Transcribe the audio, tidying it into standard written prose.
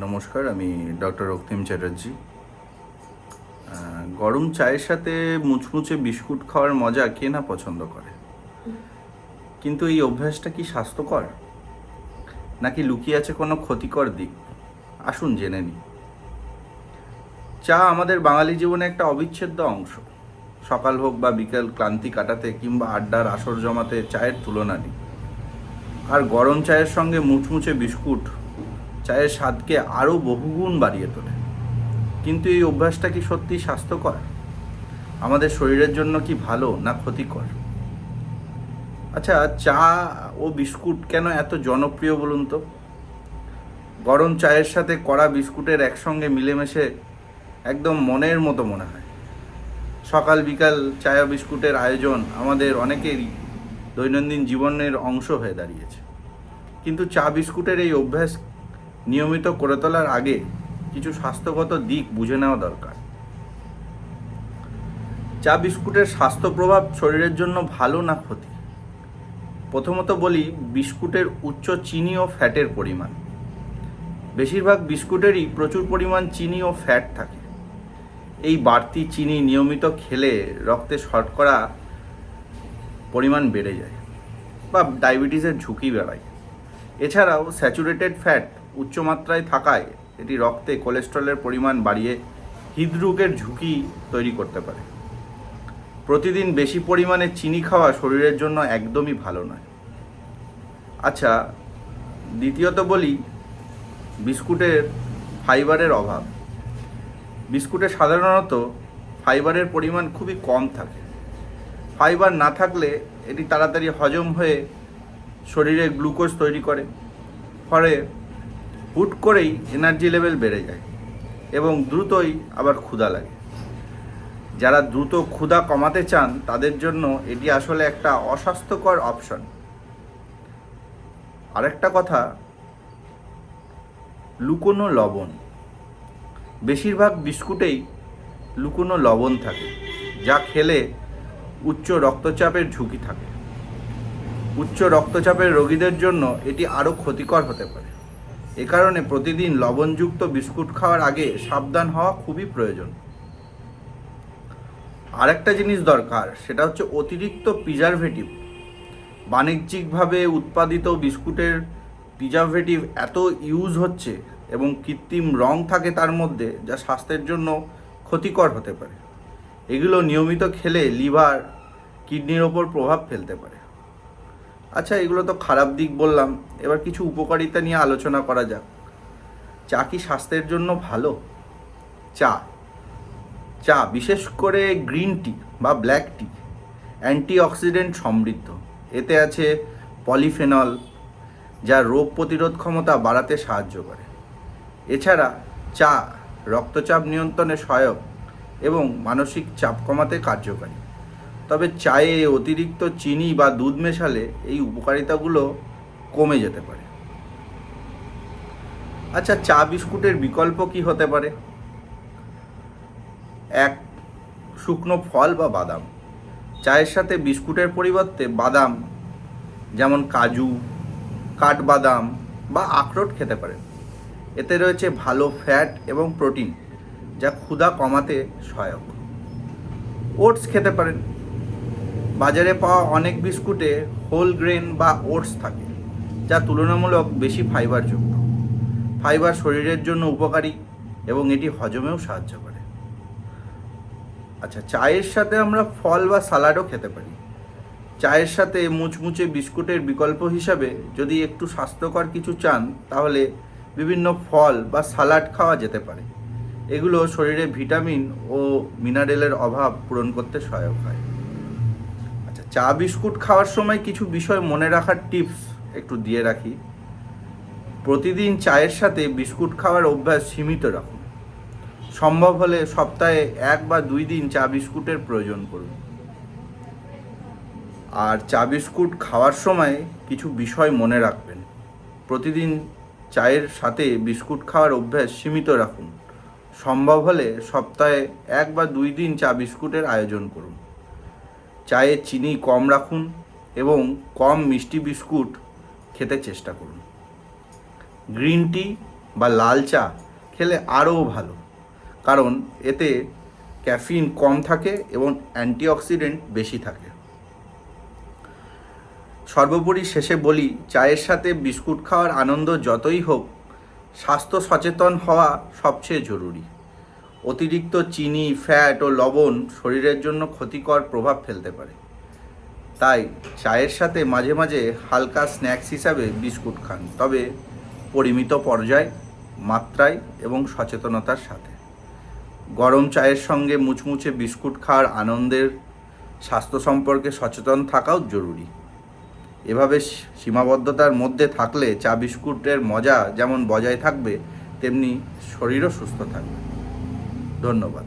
নমস্কার, আমি ডক্টর রক্তিম চ্যাটার্জি। গরম চায়ের সাথে মুচমুচে বিস্কুট খাওয়ার মজা কে না পছন্দ করে, কিন্তু এই অভ্যাসটা কি স্বাস্থ্যকর নাকি লুকিয়ে আছে কোনো ক্ষতিকর দিক? আসুন জেনে নিই। চা আমাদের বাঙালি জীবনে একটা অবিচ্ছেদ্য অংশ। সকাল হোক বা বিকেল, ক্লান্তি কাটাতে কিংবা আড্ডার আসর জমাতে চায়ের তুলনা নেই। আর গরম চায়ের সঙ্গে মুচমুচে বিস্কুট চায়ের স্বাদকে আরও বহুগুণ বাড়িয়ে তোলে। কিন্তু এই অভ্যাসটা কি সত্যি স্বাস্থ্যকর? আমাদের শরীরের জন্য কি ভালো না ক্ষতিকর? আচ্ছা, চা ও বিস্কুট কেন এত জনপ্রিয় বলুন তো? গরম চায়ের সাথে কড়া বিস্কুটের একসঙ্গে মিলেমিশে একদম মনের মতো মনে হয়। সকাল বিকাল চা বিস্কুটের আয়োজন আমাদের অনেকেরই দৈনন্দিন জীবনের অংশ হয়ে দাঁড়িয়েছে। কিন্তু চা বিস্কুটের এই অভ্যাস নিয়মিত করে তোলার আগে কিছু স্বাস্থ্যগত দিক বুঝে নেওয়া দরকার। চা বিস্কুটের স্বাস্থ্য প্রভাব শরীরের জন্য ভালো না ক্ষতি? প্রথমত বলি, বিস্কুটের উচ্চ চিনি ও ফ্যাটের পরিমাণ। বেশিরভাগ বিস্কুটেরই প্রচুর পরিমাণ চিনি ও ফ্যাট থাকে। এই বাড়তি চিনি নিয়মিত খেলে রক্তে শর্করা পরিমাণ বেড়ে যায় বা ডায়াবেটিসের ঝুঁকি বাড়ায়। এছাড়াও স্যাচুরেটেড ফ্যাট উচ্চমাত্রায় থাকায় এটি রক্তে কোলেস্টেরলের পরিমাণ বাড়িয়ে হৃদরোগের ঝুঁকি তৈরি করতে পারে। প্রতিদিন বেশি পরিমাণে চিনি খাওয়া শরীরের জন্য একদমই ভালো নয়। আচ্ছা, দ্বিতীয়ত বলি, বিস্কুটের ফাইবারের অভাব। বিস্কুটে সাধারণত ফাইবারের পরিমাণ খুবই কম থাকে। ফাইবার না থাকলে এটি তাড়াতাড়ি হজম হয়ে শরীরে গ্লুকোজ তৈরি করে, ফলে হুট করেই এনার্জি লেভেল বেড়ে যায় এবং দ্রুতই আবার ক্ষুধা লাগে। যারা দ্রুত ক্ষুধা কমাতে চান তাদের জন্য এটি আসলে একটা অস্বাস্থ্যকর অপশন। আরেকটা কথা, লুকোনো লবণ। বেশিরভাগ বিস্কুটেই লুকোনো লবণ থাকে, যা খেলে উচ্চ রক্তচাপের ঝুঁকি থাকে। উচ্চ রক্তচাপের রোগীদের জন্য এটি আরও ক্ষতিকর হতে পারে। এ কারণে প্রতিদিন লবণযুক্ত বিস্কুট খাওয়ার আগে সাবধান হওয়া খুবই প্রয়োজন। আরেকটা জিনিস দরকার, সেটা হচ্ছে অতিরিক্ত প্রিজারভেটিভ। বাণিজ্যিকভাবে উৎপাদিত বিস্কুটের প্রিজারভেটিভ এত ইউজ হচ্ছে এবং কৃত্রিম রং থাকে তার মধ্যে, যা স্বাস্থ্যের জন্য ক্ষতিকর হতে পারে। এগুলো নিয়মিত খেলে লিভার, কিডনির ওপর প্রভাব ফেলতে পারে। আচ্ছা, এগুলো তো খারাপ দিক বললাম, এবার কিছু উপকারিতা নিয়ে আলোচনা করা যাক। চা কি স্বাস্থ্যের জন্য ভালো? চা বিশেষ করে গ্রিন টি বা ব্ল্যাক টি অ্যান্টিঅক্সিডেন্ট সমৃদ্ধ। এতে আছে পলিফেনল, যা রোগ প্রতিরোধ ক্ষমতা বাড়াতে সাহায্য করে। এছাড়া চা রক্তচাপ নিয়ন্ত্রণে সহায়ক এবং মানসিক চাপ কমাতে কার্যকারী। তবে চায়ে অতিরিক্ত চিনি বা দুধ মেশালে এই উপকারিতাগুলো কমে যেতে পারে। আচ্ছা, চা বিস্কুটের বিকল্প কি হতে পারে? এক, শুকনো ফল বা বাদাম। চায়ের সাথে বিস্কুটের পরিবর্তে বাদাম, যেমন কাজু, কাঠবাদাম বা আখরোট খেতে পারেন। এতে রয়েছে ভালো ফ্যাট এবং প্রোটিন, যা ক্ষুধা কমাতে সহায়ক। ওটস খেতে পারেন। বাজারে পাওয়া অনেক বিস্কুটে হোল গ্রেন বা ওটস থাকে, যা তুলনামূলক বেশি ফাইবারযুক্ত। ফাইবার শরীরের জন্য উপকারী এবং এটি হজমেও সাহায্য করে। আচ্ছা, চায়ের সাথে আমরা ফল বা সালাডও খেতে পারি। চায়ের সাথে মুচমুচে বিস্কুটের বিকল্প হিসাবে যদি একটু স্বাস্থ্যকর কিছু চান, তাহলে বিভিন্ন ফল বা সালাড খাওয়া যেতে পারে। এগুলো শরীরে ভিটামিন ও মিনারেলের অভাব পূরণ করতে সহায়ক হয়। আচ্ছা, চা বিস্কুট খাওয়ার সময় কিছু বিষয় মনে রাখার টিপস একটু দিয়ে রাখি। প্রতিদিন চায়ের সাথে বিস্কুট খাওয়ার অভ্যাস সীমিত রাখুন। সম্ভব হলে সপ্তাহে 1 বা 2 দিন চা বিস্কুটের প্রয়োজন করুন। আর চা বিস্কুট খাওয়ার সময় কিছু বিষয় মনে রাখবেন। প্রতিদিন চায়ের সাথে বিস্কুট খাওয়ার অভ্যাস সীমিত রাখুন। সম্ভব হলে সপ্তাহে 1 বা 2 দিন চা বিস্কুটের আয়োজন করুন। চায়ে চিনি কম রাখুন এবং কম মিষ্টি বিস্কুট খেতে চেষ্টা করুন। গ্রিন টি বা লাল চা খেলে আরও ভালো, কারণ এতে ক্যাফিন কম থাকে এবং অ্যান্টিঅক্সিডেন্ট বেশি থাকে। সর্বোপরি শেষে বলি, চায়ের সাথে বিস্কুট খাওয়ার আনন্দ যতই হোক, স্বাস্থ্য সচেতন হওয়া সবচেয়ে জরুরি। অতিরিক্ত চিনি, ফ্যাট ও লবণ শরীরের জন্য ক্ষতিকর প্রভাব ফেলতে পারে। তাই চায়ের সাথে মাঝে মাঝে হালকা স্ন্যাক্স হিসাবে বিস্কুট খান, তবে পরিমিত পর্যায়, মাত্রায় এবং সচেতনতার সাথে। গরম চায়ের সঙ্গে মুচমুচে বিস্কুট খাওয়ার আনন্দের স্বাস্থ্য সম্পর্কে সচেতন থাকাও জরুরি। এভাবে সীমাবদ্ধতার মধ্যে থাকলে চা বিস্কুটের মজা যেমন বজায় থাকবে, তেমনি শরীরও সুস্থ থাকবে। ধন্যবাদ।